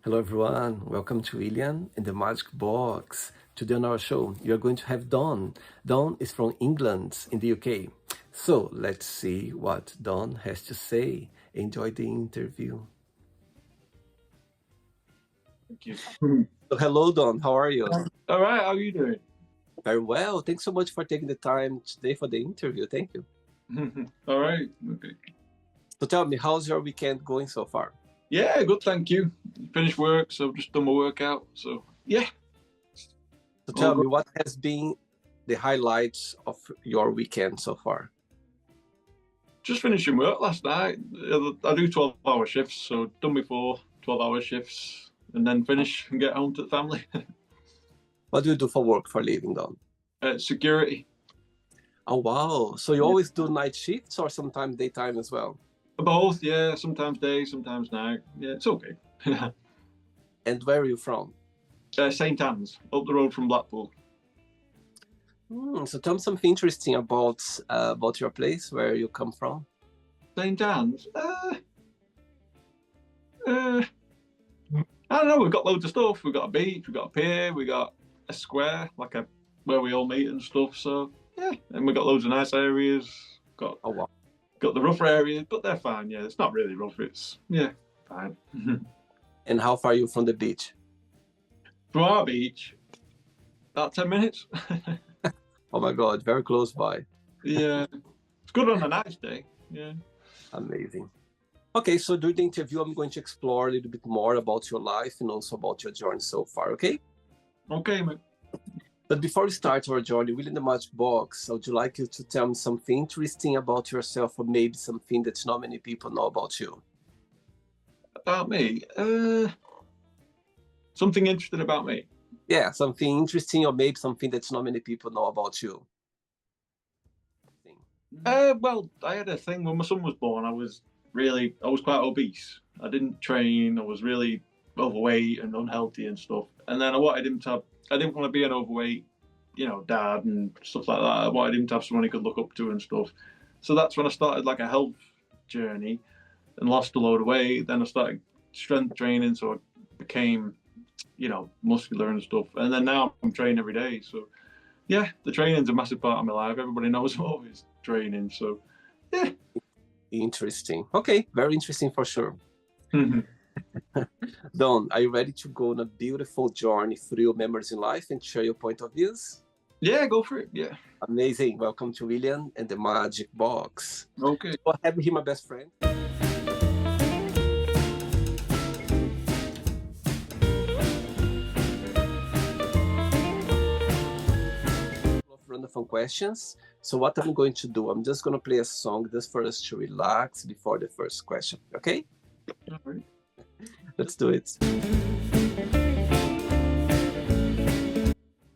Hello, everyone. Welcome to William in the Magic Box. Today on our show, you're going to have Don. Don is from England in the UK. So let's see what Don has to say. Enjoy the interview. Thank you. So, hello, Don. How are you? All right, how are you doing? Very well. Thanks so much for taking the time today for the interview. Thank you. All right. Okay. So, tell me, how's your weekend going so far? Yeah, good, thank you. Finished work, so I've just done my workout. So, yeah. So, tell me, what has been the highlights of your weekend so far? Just finishing work last night. I do 12-hour shifts, so done before 12-hour shifts and then finish and get home to the family. What do you do for work for a living, Don? Security. Oh, wow. So you always do night shifts or sometimes daytime as well? Both, yeah. Sometimes day, sometimes night. Yeah, it's okay. And where are you from? St. Anne's, up the road from Blackpool. So tell me something interesting about your place, where you come from. St. Anne's? I don't know, we've got loads of stuff. We've got a beach, we've got a pier, we got a square, where we all meet and stuff. So yeah, and we've got loads of nice areas. Got wow. Got the rougher areas, but they're fine. Yeah, it's not really rough. It's fine. And how far are you from the beach? From our beach, about 10 minutes. Oh my God, very close by. Yeah, it's good on a nice day. Yeah. Amazing. Okay, so during the interview, I'm going to explore a little bit more about your life and also about your journey so far, okay? Okay, mate. But before we start our journey, William the Magic Box, I would like you to tell me something interesting about yourself or maybe something that not many people know about you. About me? Something interesting about me? Yeah, something interesting or maybe something that not many people know about you. Well, I had a thing when my son was born. I was quite obese. I didn't train. I was really overweight and unhealthy and stuff. And then I didn't want to be an overweight, dad and stuff like that. I wanted him to have someone he could look up to and stuff. So that's when I started like a health journey and lost a load of weight. Then I started strength training, so I became, muscular and stuff. And then now I'm training every day. So yeah, the training's a massive part of my life. Everybody knows I'm always training. So yeah. Interesting. Okay, very interesting for sure. Don, are you ready to go on a beautiful journey through your memories in life and share your point of views? Yeah, go for it. Yeah. Amazing. Welcome to William and the Magic Box. Okay. So I have here my best friend. Random questions. So what I'm going to do, I'm just going to play a song just for us to relax before the first question. Okay? All right. Let's do it.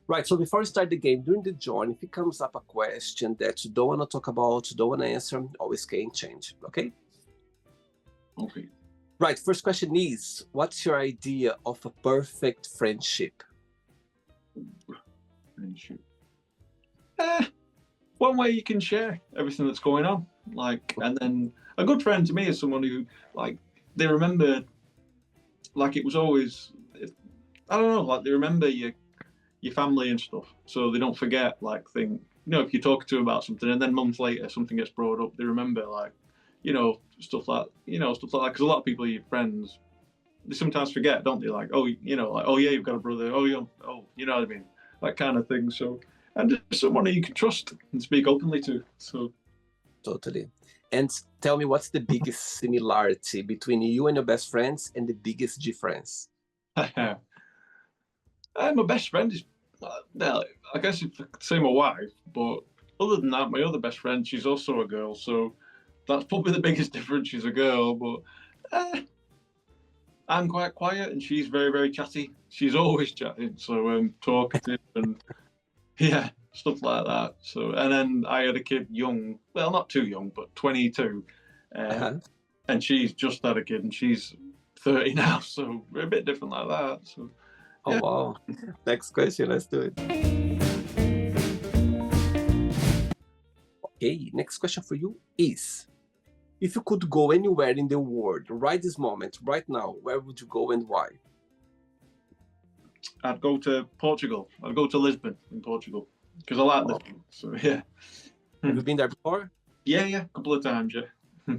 Right, so before we start the game, during the journey, if it comes up a question that you don't want to talk about, you don't want to answer, always can change, okay? Okay. Right, first question is, what's your idea of a perfect friendship? Friendship. One way you can share everything that's going on, and then a good friend to me is someone who, they remember, it was always, I don't know, they remember your family and stuff, so they don't forget, if you talk to them about something and then months later something gets brought up, they remember, stuff like that, because a lot of people, your friends, they sometimes forget, don't they? Oh yeah, you've got a brother, you know what I mean, that kind of thing. So, and just someone you can trust and speak openly to. So totally. And tell me, what's the biggest similarity between you and your best friends and the biggest difference? My best friend is, I guess if I could say my wife, but other than that, my other best friend, she's also a girl, so that's probably the biggest difference. She's a girl, but I'm quite quiet and she's very, very chatty. She's always chatting, so talkative and yeah, stuff like that. So, and then I had a kid young, well, not too young, but 22, and she's just had a kid and she's 30 now, so we're a bit different like that. So, yeah. Oh wow! Next question, let's do it. Okay, next question for you is: if you could go anywhere in the world right this moment, right now, where would you go and why? I'd go to Portugal. I'd go to Lisbon in Portugal because I like Oh, Lisbon. So yeah, have you been there before? yeah, a couple of times. Yeah,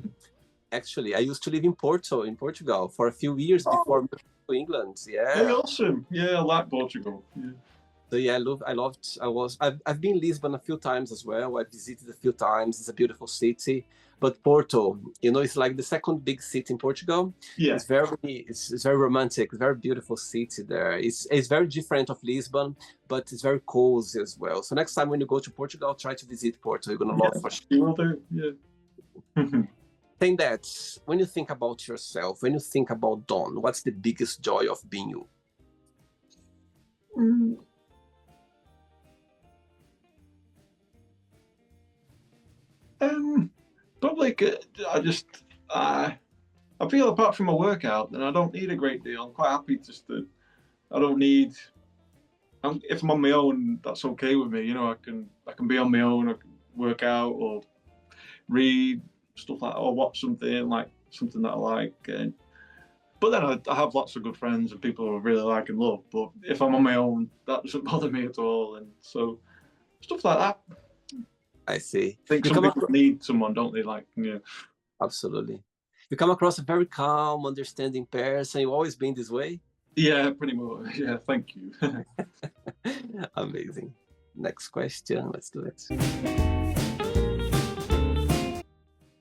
Actually, I used to live in Porto, in Portugal, for a few years before oh, moving to England. hey, Yeah. awesome. Yeah, I like Portugal. Yeah, So yeah, I've been Lisbon a few times as well. I visited a few times. It's a beautiful city. But Porto, it's like the second big city in Portugal. yeah, It's very romantic, very beautiful city there. It's very different of Lisbon, but it's very cozy as well. So next time when you go to Portugal, try to visit Porto. You're gonna love yeah. for sure. You will do. Yeah. Saying that, when you think about yourself, when you think about Dawn, what's the biggest joy of being you? Mm, um, probably. I just. I feel apart from a workout, then I don't need a great deal. I'm quite happy just to. I don't need. If I'm on my own, that's okay with me. You know, I can be on my own. I can work out or read stuff like, or watch something that I like. But then I have lots of good friends and people who I really like and love. But if I'm on my own, that doesn't bother me at all. And so stuff like that. I see. I think You some come people across, need someone, don't they? Like, yeah, absolutely. You come across a very calm, understanding person. You've always been this way. yeah, pretty much. Yeah, thank you. Amazing. Next question. Let's do it.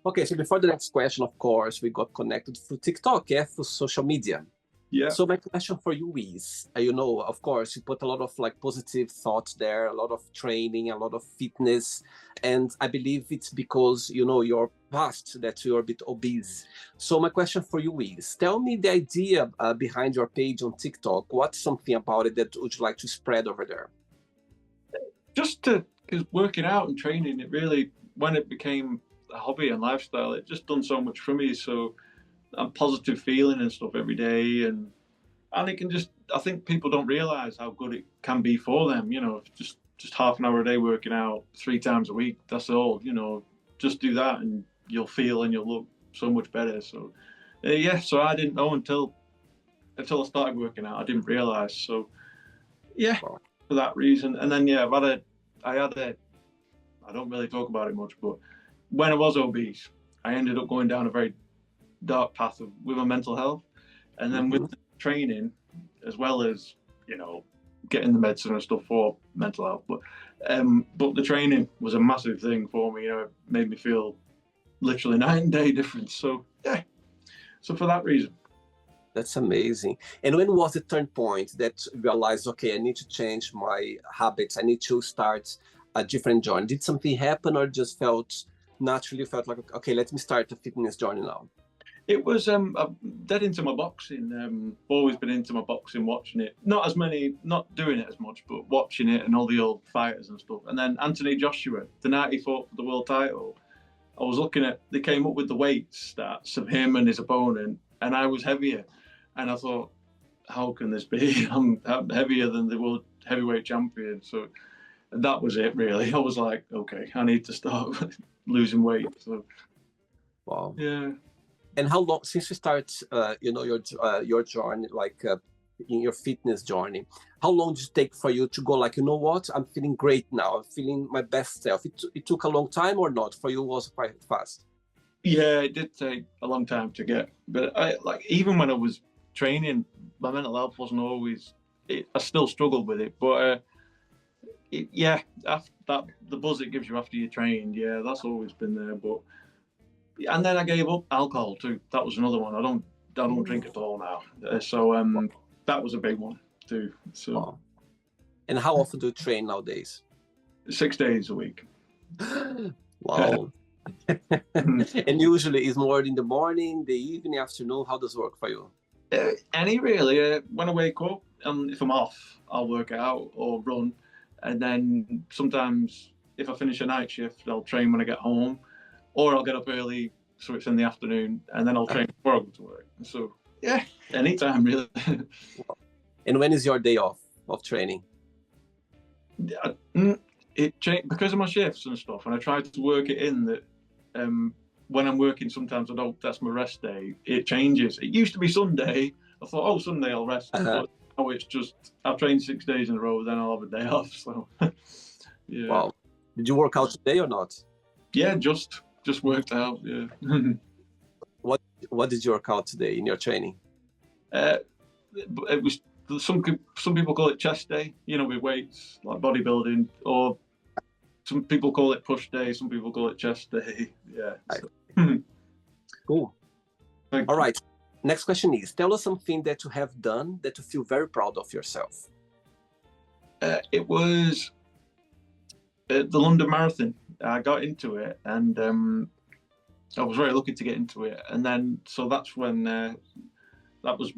Okay, so before the next question, of course, we got connected through TikTok, yeah, through social media. Yeah, So my question for you is, of course, you put a lot of like positive thoughts there, a lot of training, a lot of fitness, and I believe it's because your past that you're a bit obese. So my question for you is, tell me the idea behind your page on TikTok. What's something about it that would you like to spread over there? just to because working out and training, it really when it became a hobby and lifestyle, it just done so much for me. So I'm positive feeling and stuff every day, and it can just I think people don't realize how good it can be for them. You know, just half an hour a day working out 3 times a week. That's all. You know, just do that and you'll feel and you'll look so much better. So yeah, so I didn't know until I started working out. I didn't realize. So yeah, Wow. for that reason. And then yeah, I had a I don't really talk about it much, but when I was obese, I ended up going down a very dark path with my mental health, and then with Hmm. the training, as well as getting the medicine and stuff for mental health. But the training was a massive thing for me. You know, it made me feel literally night and day difference. So yeah, so for that reason. That's amazing. And when was the turn point that you realized, okay, I need to change my habits. I need to start a different journey. Did something happen or just naturally felt like, okay, let me start a fitness journey now? It was I'm dead into my boxing. Always been into my boxing, watching it. Not doing it as much, but watching it and all the old fighters and stuff. And then Anthony Joshua, the night he fought for the world title, I was looking at. They came up with the weight stats of him and his opponent, and I was heavier. And I thought, how can this be? I'm heavier than the world heavyweight champion. So that was it, really. I was like, okay, I need to start losing weight. So Wow. yeah. And how long since you start, your journey, like in your fitness journey? How long did it take for you to go? Like, you know what? I'm feeling great now. I'm feeling my best self. It took a long time or not? For you, it was quite fast. Yeah, it did take a long time to get, but I like even when I was training, my mental health wasn't always. I still struggled with it, but yeah, after that the buzz it gives you after you trained, yeah, that's always been there. But and then I gave up alcohol too. That was another one. I don't drink at all now. So that was a big one too. So Wow. And how often do you train nowadays? 6 days a week. Wow. And usually it's more in the morning, the evening, afternoon. How does it work for you? Any really. When I wake up, if I'm off, I'll work out or run, and then sometimes if I finish a night shift, I'll train when I get home, or I'll get up early so it's in the afternoon, and then I'll train before I go to work. So yeah, anytime really. And when is your day off of training? It changed because of my shifts and stuff, and I tried to work it in that when I'm working, sometimes I don't. That's my rest day. It changes. It used to be Sunday. I thought, oh, Sunday I'll rest. Uh-huh. But now it's just I've trained 6 days in a row, then I'll have a day off. So yeah, Wow. Did you work out today or not? yeah, just worked out. Yeah. What What did you work out today in your training? It was some people call it chest day, you know, with weights like bodybuilding, or some people call it push day, some people call it chest day. Yeah. So. Cool. Thank All you. right. Next question is, tell us something that you have done that you feel very proud of yourself. It was the London Marathon. I got into it, and I was very lucky to get into it. And then, so that's when that was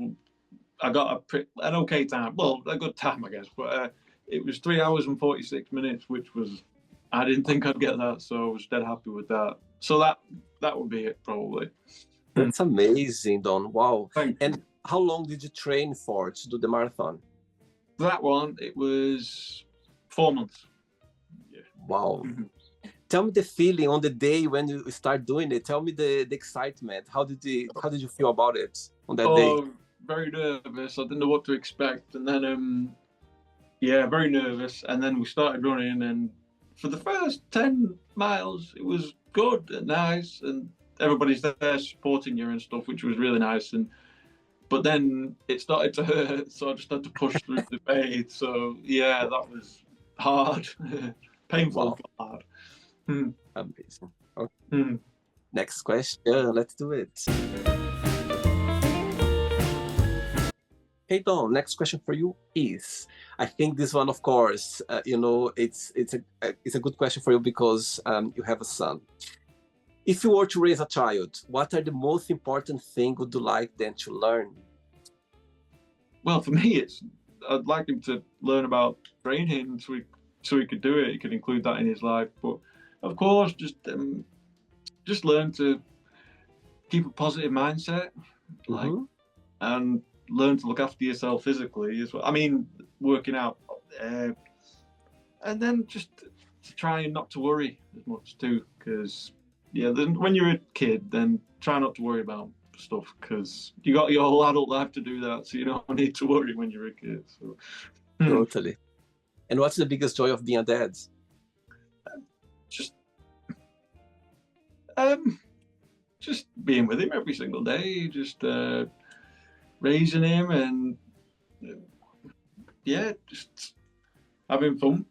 I got an okay time. Well, a good time, I guess. But it was 3 hours and 46 minutes, which was I didn't think I'd get that, so I was dead happy with that. So that would be it, probably. That's amazing, Don. Wow. Thank And you. how long did you train for to do the marathon? That one, it was 4 months. Yeah. Wow. Mhm. Tell me the feeling on the day when you start doing it. Tell me the excitement. How did you feel about it on that day? Oh, very nervous. I didn't know what to expect, and then yeah, very nervous. And then we started running, and for the first 10 miles, it was good and nice, and everybody's there supporting you and stuff, which was really nice. And but then it started to hurt, so I just had to push through the pain. So yeah, that was hard, painful, Wow. but hard. Hmm. Amazing. Okay. Hmm. Next question. Let's do it. Hey Don, next question for you is, I think this one, of course, it's a good question for you because you have a son. If you were to raise a child, what are the most important things would you like them to learn? Well, for me, I'd like him to learn about training so he could do it. He could include that in his life. But of course, just learn to keep a positive mindset, like, Mm-hmm. and learn to look after yourself physically as well. I mean, working out, and then just try not to worry as much too, because yeah, then when you're a kid, then try not to worry about stuff because you got your whole adult life to do that, so you don't need to worry when you're a kid. So Totally. And what's the biggest joy of being a dad? just um just being with him every single day, just raising him, and yeah, just having fun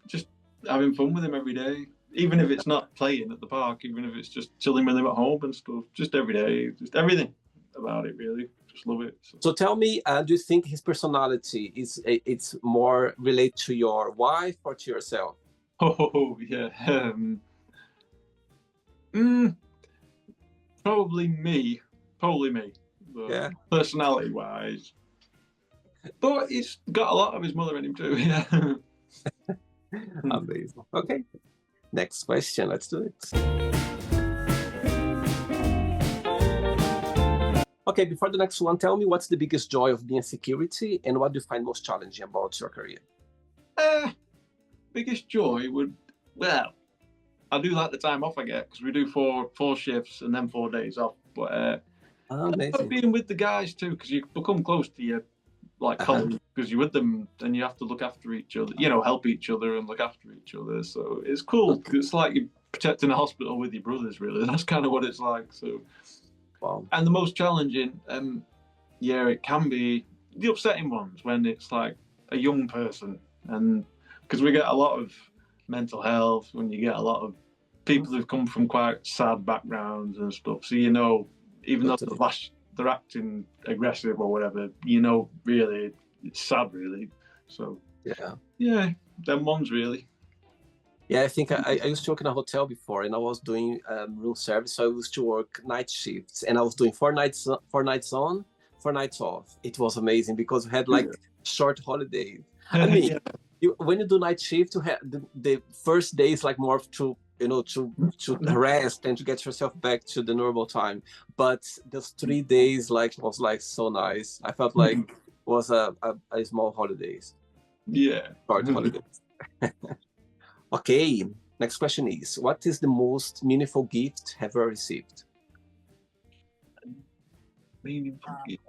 with him every day, even if it's not playing at the park, even if it's just chilling with him at home and stuff, just every day, just everything about it, really, just love it. So. So tell me, do you think his personality it's more related to your wife or to yourself? Oh yeah, mm, probably me, Yeah, personality wise, but he's got a lot of his mother in him too. Yeah. amazing. Okay, next question. Let's do it. Okay, before the next one, tell me what's the biggest joy of being security and what do you find most challenging about your career? Biggest joy would, well, I do like the time off I get because we do four shifts and then 4 days off. But Amazing. being with the guys too, because you become close to your like colleagues because you're with them and you have to look after each other, you know, help each other and look after each other. So it's cool. Okay. It's like you're protecting a hospital with your brothers, really. That's kind of what it's like. So, Wow. and the most challenging, yeah, it can be the upsetting ones when it's like a young person, and because we get a lot of mental health when you get a lot of people who've come from quite sad backgrounds and stuff. So you know, even though Totally. they're acting aggressive or whatever, you know, really it's sad, really. So Yeah. them ones really. Yeah, I think I used to work in a hotel before, and I was doing room service. So I used to work night shifts, and I was doing 4 nights, 4 nights on, 4 nights off. It was amazing because we had like short holidays. I mean, Yeah. when you do night shift, you have the first day is like more to to rest and to get yourself back to the normal time. But those 3 days was like so nice. I felt like it was a small holidays, Yeah. short holidays. Okay, next question is, what is the most meaningful gift ever received? Meaningful gift.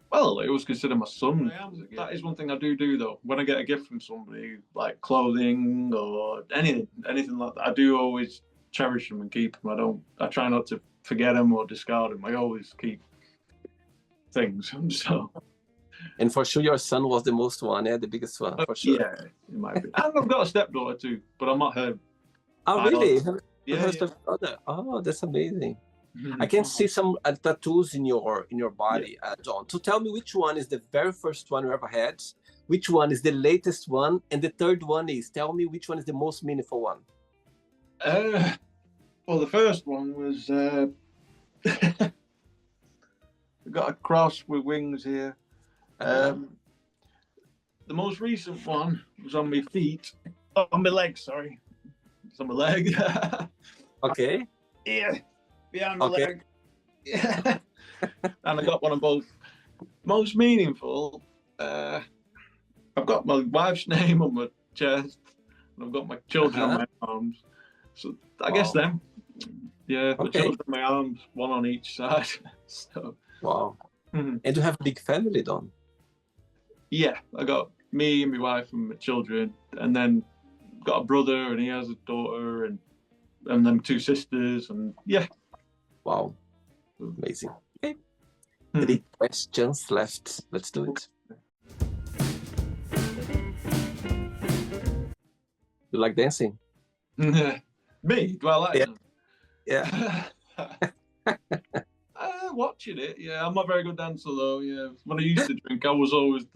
Well, it was considered my son. That is one thing I do though. When I get a gift from somebody, like clothing or anything like that, I do always cherish them and keep them. I try not to forget them or discard them. I always keep things. So, And for sure, your son was the most one, yeah, the biggest one, for sure. yeah, in my opinion. And I've got a stepdaughter too, but I'm not her Oh, really? biological. Yeah, Her yeah. stepbrother. Oh, that's amazing. I Mhm. can see some tattoos in your Yeah. body, John. So tell me which one is the very first one you ever had, which one is the latest one, and the third one is, tell me which one is the most meaningful one. Well, the first one was got a cross with wings here. The most recent one was on my feet, on my leg. Sorry, it's on my leg. Okay. Here, behind my Okay. leg. Yeah. And I got one on both. Most meaningful. I've got my wife's name on my chest, and I've got my children on my arms. So I guess them. Yeah, my Okay. children on my arms, one on each side. So. Wow. Mhm. And you have a big family, Don. Yeah, I got me and my wife and my children, and then got a brother, and he has a daughter, and then two sisters, and yeah. Wow. Amazing. Okay. Mhm. 3 questions left. Let's do it. You like dancing? Me? Do I like Yeah. them? Yeah. Watching it, yeah. I'm not a very good dancer though. Yeah, when I used to drink, I was always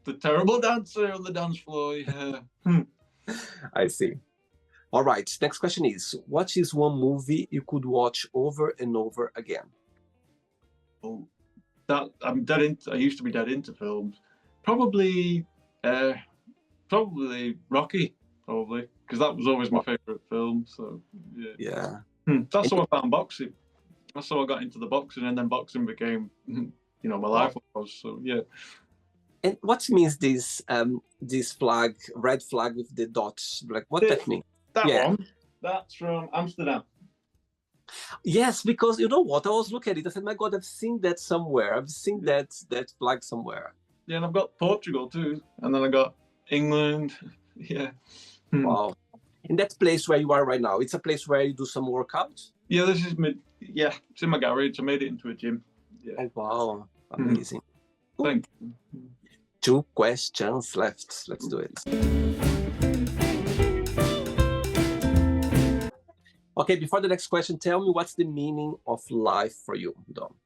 the terrible dancer on the dance floor. Yeah. I see. All right. Next question is, what is one movie you could watch over and over again? Oh, that I'm dead into. I used to be dead into films. Probably, probably Rocky. Probably because that was always my favorite film. So yeah. Yeah. That's how I found boxing. That's how I got into the boxing, and then boxing became, my life was. So yeah. And what means this flag, red flag with the dots? Like what that means? That Yeah. one. That's from Amsterdam. Yes, because you know what? I was looking at it. I said, "My God, I've seen that somewhere. I've seen that flag somewhere." Yeah, and I've got Portugal too, and then I got England. Yeah. Wow. In that place where you are right now, it's a place where you do some workouts? Yeah, this is my. Yeah, it's in my garage. I made it into a gym. Yeah. Oh, wow. Amazing. Thank you. 2 questions left. Let's do it. Okay, before the next question, tell me what's the meaning of life for you, Dom?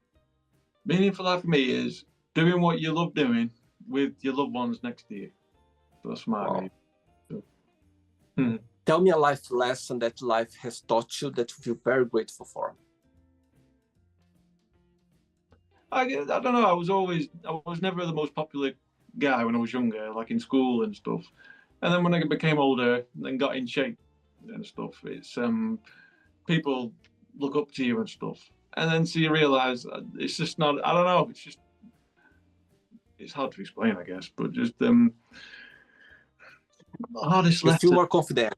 Meaning for life for me is doing what you love doing with your loved ones next to you. That's my Wow. meaning. Tell me a life lesson that life has taught you that you feel very grateful for. I don't know. I was never the most popular guy when I was younger, like in school and stuff. And then when I became older and got in shape and stuff, it's people look up to you and stuff. And then so you realize it's just not. I don't know. It's hard to explain, I guess, but just hardest You feel lesson. more confident.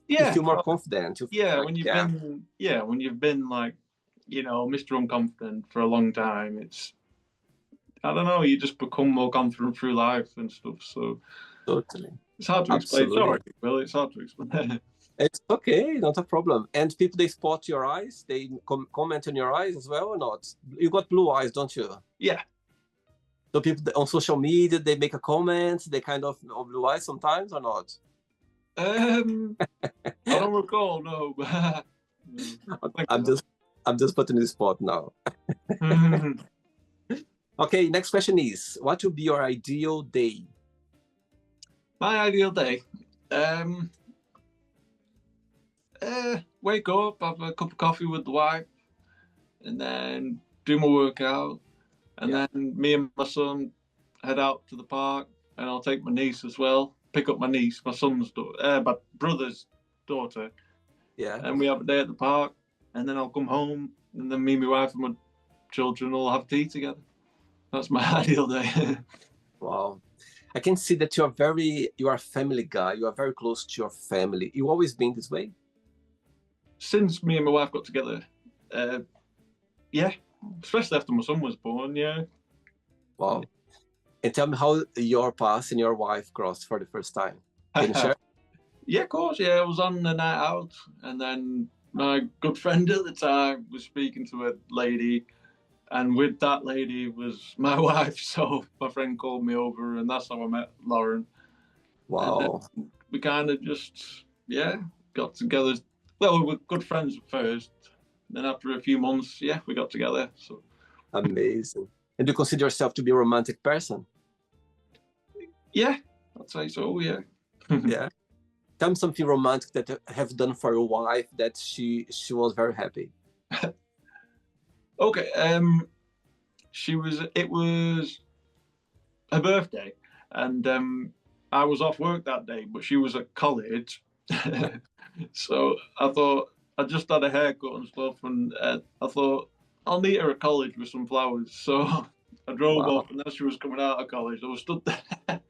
Yeah. You feel more confident. You feel like, When you've been like, Mr. Unconfident for a long time, I don't know, you just become more confident through life and stuff. So totally. it's hard to explain. Absolutely. Sorry, Will, it's hard to explain. It's okay, not a problem. And people, they spot your eyes, they comment on your eyes as well or not? You got blue eyes, don't you? Yeah. So people on social media, they make a comment, they kind of blue eyes sometimes or not? I don't recall, no. I'm just putting the spot now. Okay, next question is, what would be your ideal day? My ideal day. Wake up, have a cup of coffee with the wife, and then do my workout, and then me and my son head out to the park, and I'll take my niece as well. Pick up my niece, my brother's daughter. Yeah. And we have a day at the park, and then I'll come home, and then me, my wife, and my children will have tea together. That's my ideal day. Wow. I can see that you are a family guy. You are very close to your family. You always been this way? Since me and my wife got together, yeah, especially after my son was born, yeah. Wow. And tell me how your past and your wife crossed for the first time. Can you share? Yeah, of course. Yeah, I was on a night out, and then my good friend at the time was speaking to a lady, and with that lady was my wife. So my friend called me over, and that's how I met Lauren. And then Wow. we kind of just, yeah, got together. Well, we were good friends at first. Then after a few months, yeah, we got together. So Amazing. And do you consider yourself to be a romantic person? yeah, I'd say so. Yeah. Yeah. Tell me something romantic that you have done for your wife that she was very happy. Okay. She was. It was her birthday, and I was off work that day, but she was at college. So I thought I just had a haircut and stuff, and I thought I'll meet her at college with some flowers. So I drove Wow. off, and as she was coming out of college, I was stood there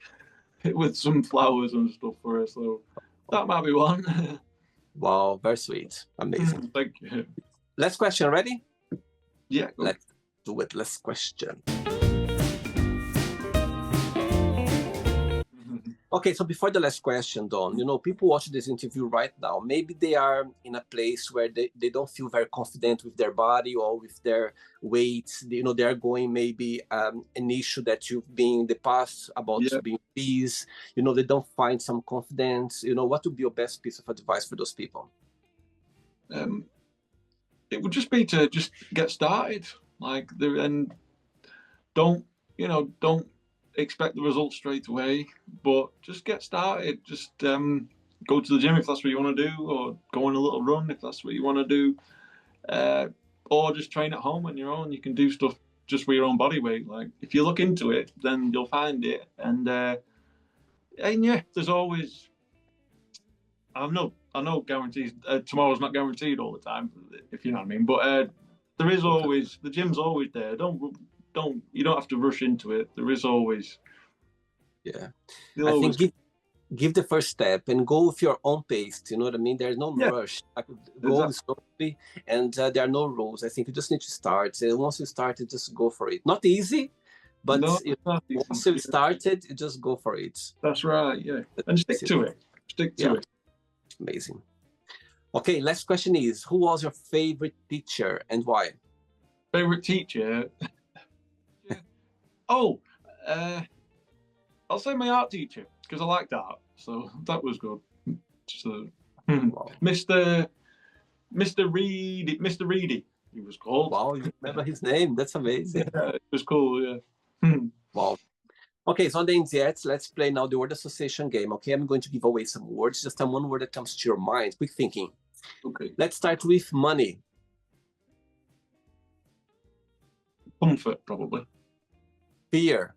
with some flowers and stuff for her. So that might be one. Wow. Very sweet. Amazing. Thank you. Last question. Ready? Yeah. Go. Let's do it. Last question. Okay, so before the last question, Don, people watching this interview right now, maybe they are in a place where they don't feel very confident with their body or with their weight. They are going maybe an issue that you've been in the past about Yeah. being obese. They don't find some confidence. What would be your best piece of advice for those people? It would just be to just get started, and don't expect the results straight away, but just get started. Just go to the gym if that's what you want to do, or go on a little run if that's what you want to do, or just train at home on your own. You can do stuff just with your own body weight. Like if you look into it, then you'll find it. And yeah, there's always. I know guarantees. Tomorrow's not guaranteed all the time, if you know what I mean. But there is Okay. always the gym's always there. You don't have to rush into it. There is always. Yeah. You'll I always. think give the first step and go with your own pace. You know what I mean? There's no Yeah, rush. Like, go exactly. slowly, and there are no rules. I think you just need to start. And once you started, just go for it. Not easy, but No, that's once decent. you Yeah, started, you just go for it. that's right. Yeah, and stick That's it. to it. Stick to Yeah, it. amazing. Okay, last question is: who was your favorite teacher and why? Favorite teacher? Oh, uh, I'll say my art teacher because I liked art, so that was good. So, Wow, Mr. Reedy, he was called. wow, you remember his name? That's amazing. Yeah, it was cool. Yeah. Wow. Okay, so on the end yet, let's play now the word association game. Okay, I'm going to give away some words. Just one word that comes to your mind. Quick thinking. Okay. Let's start with money. Comfort, probably. Fear.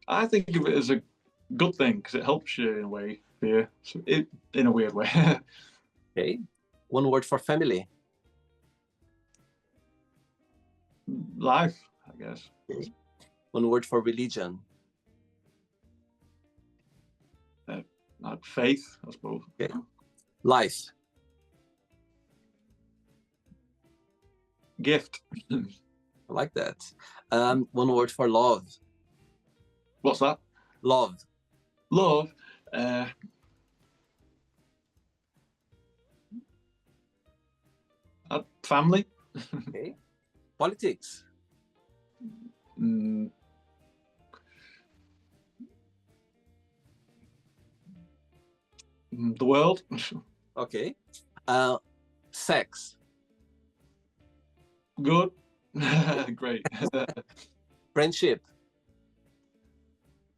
I think of it as a good thing because it helps you in a way. Yeah, so in a weird way. Okay. One word for family. Life, I guess. Okay. One word for religion. Like faith, I suppose. Okay. Life. Gift. I like that. One word for love. What's that? Love. Love. Family. Okay. Politics. Mm, the world. Okay. Sex. Good. Great. Friendship.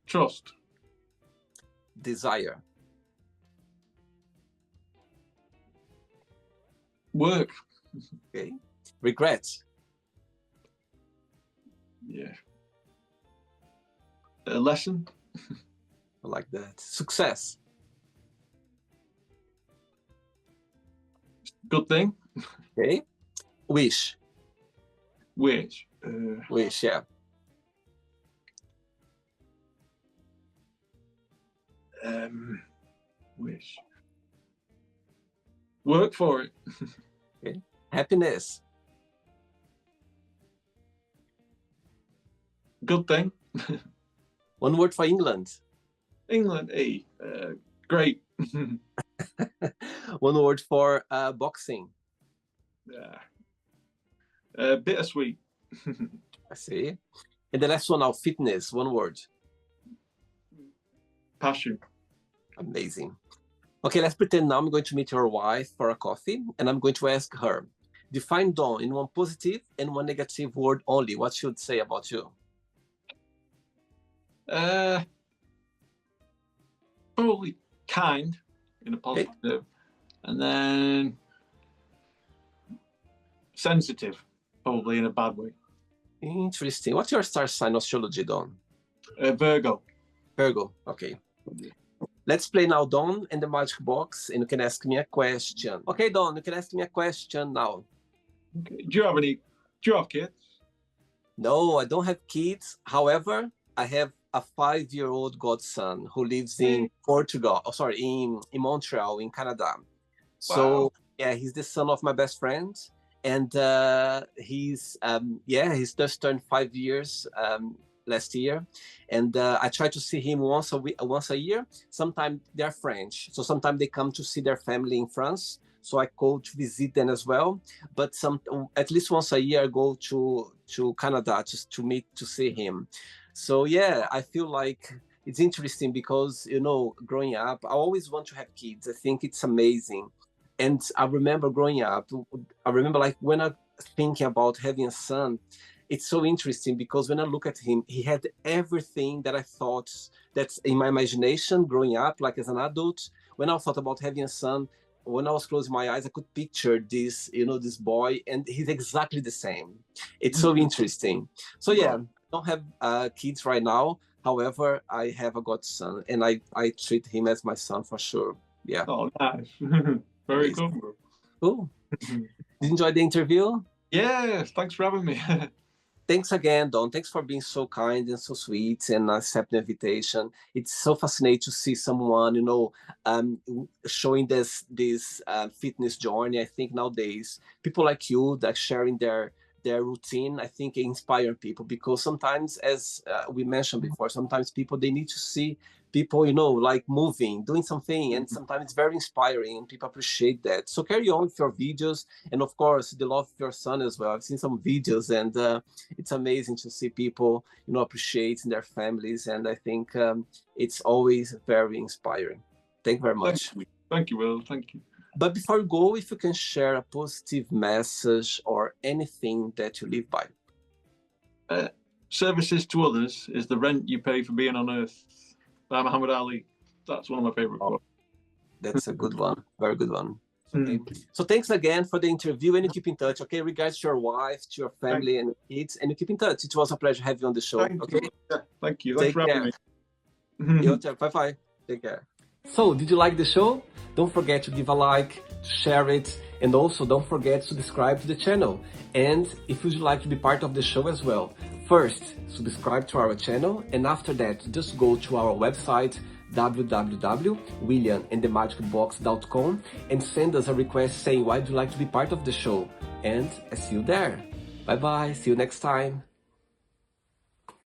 Trust. Desire. Work. Okay. Regret. Yeah. A lesson. I like that. Success. Good thing. Okay. Wish. Wish. Wish, yeah. Wish. Work for it. Okay. Happiness. Good thing. One word for England. England, great. One word for boxing. Bittersweet. I see. And the last one now, fitness. One word. Passion. Amazing. Okay, let's pretend now I'm going to meet your wife for a coffee, and I'm going to ask her, define Dawn in one positive and one negative word only. What should say about you? Probably kind in a positive, okay. And then sensitive, probably in a bad way. Interesting. What's your star sign astrology, Dawn? Virgo. Virgo, okay. Let's play now, Dawn, and the magic box, and you can ask me a question. Okay, Dawn, you can ask me a question now. Okay. Do you have kids? No, I don't have kids. However, I have a 5-year-old godson who lives in Portugal. Oh, sorry, in Montreal, in Canada. So, wow. Yeah, he's the son of my best friend. And he's just turned 5 years last year, and I try to see him once a year. Sometimes they're French, so sometimes they come to see their family in France, so I go to visit them as well. But at least once a year I go to Canada just to see him. So yeah, I feel like it's interesting because, you know, growing up, I always want to have kids. I think it's amazing. And I remember growing up, like when I thinking about having a son, it's so interesting because when I look at him, he had everything that I thought that's in my imagination growing up, like as an adult. When I thought about having a son, when I was closing my eyes, I could picture this, you know, this boy, and he's exactly the same. It's so interesting. So yeah, I don't have kids right now. However, I have a godson, and I treat him as my son for sure. Yeah. Oh, nice. Very cool. Cool. Did you enjoy the interview? Yeah, thanks for having me. Thanks again, Don. Thanks for being so kind and so sweet and accepting the invitation. It's so fascinating to see someone, you know, showing this fitness journey. I think nowadays people like you that sharing their routine, I think inspire people, because sometimes, as we mentioned before, sometimes people, they need to see people, you know, like moving, doing something, and sometimes it's very inspiring and people appreciate that. So carry on with your videos, and of course the love of your son as well. I've seen some videos, and it's amazing to see people, you know, appreciating their families, and I think it's always very inspiring. Thank you very much. Thank you, Will. Thank you. But before we go, if you can share a positive message or anything that you live by. Services to others is the rent you pay for being on earth. By Muhammad Ali. That's one of my favorite quotes. That's a good one. Very good one. Okay. So thanks again for the interview, and you keep in touch. Okay, regards to your wife, to your family and kids, and you keep in touch. It was a pleasure having you on the show. Okay. Thank you. Thanks for having me. Bye-bye. Take care. So, did you like the show? Don't forget to give a like, share it, and also don't forget to subscribe to the channel. And if you'd like to be part of the show as well, first, subscribe to our channel, and after that, just go to our website, www.williamandthemagicbox.com, and send us a request saying why would you like to be part of the show. And I see you there. Bye-bye. See you next time.